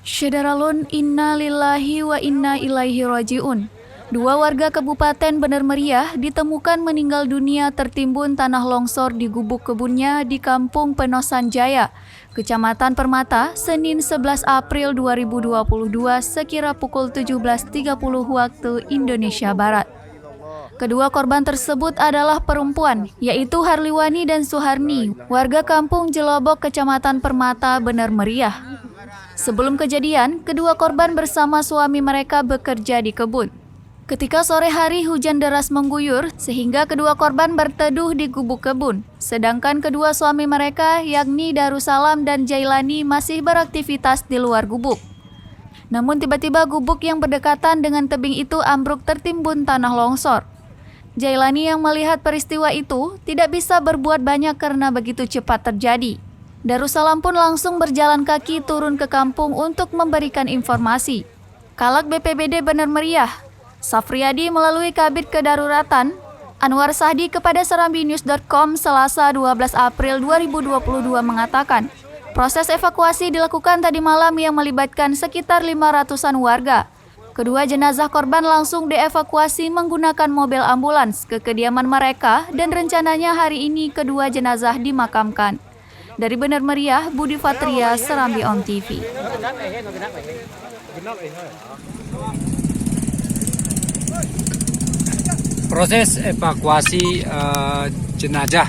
Syederalun inna lillahi wa inna ilaihi rajiun. Dua warga Kabupaten Bener Meriah ditemukan meninggal dunia tertimbun tanah longsor di gubuk kebunnya di Kampung Penosan Jaya, Kecamatan Permata, Senin 11 April 2022 sekira pukul 17.30 waktu Indonesia Barat. Kedua korban tersebut adalah perempuan, yaitu Harliwani dan Suharni, warga Kampung Jelobok, Kecamatan Permata, Bener Meriah. Sebelum kejadian, kedua korban bersama suami mereka bekerja di kebun. Ketika sore hari hujan deras mengguyur sehingga kedua korban berteduh di gubuk kebun, sedangkan kedua suami mereka yakni Darussalam dan Jailani masih beraktivitas di luar gubuk. Namun tiba-tiba gubuk yang berdekatan dengan tebing itu ambruk tertimbun tanah longsor. Jailani yang melihat peristiwa itu tidak bisa berbuat banyak karena begitu cepat terjadi. Darussalam pun langsung berjalan kaki turun ke kampung untuk memberikan informasi. Kalak BPBD Bener Meriah, Safriyadi melalui Kabid Kedaruratan, Anwar Sahdi kepada serambinews.com Selasa 12 April 2022 mengatakan, proses evakuasi dilakukan tadi malam yang melibatkan sekitar 500-an warga. Kedua jenazah korban langsung dievakuasi menggunakan mobil ambulans ke kediaman mereka dan rencananya hari ini kedua jenazah dimakamkan. Dari Bener Meriah, Budi Fatria, Serambi On TV. Proses evakuasi jenazah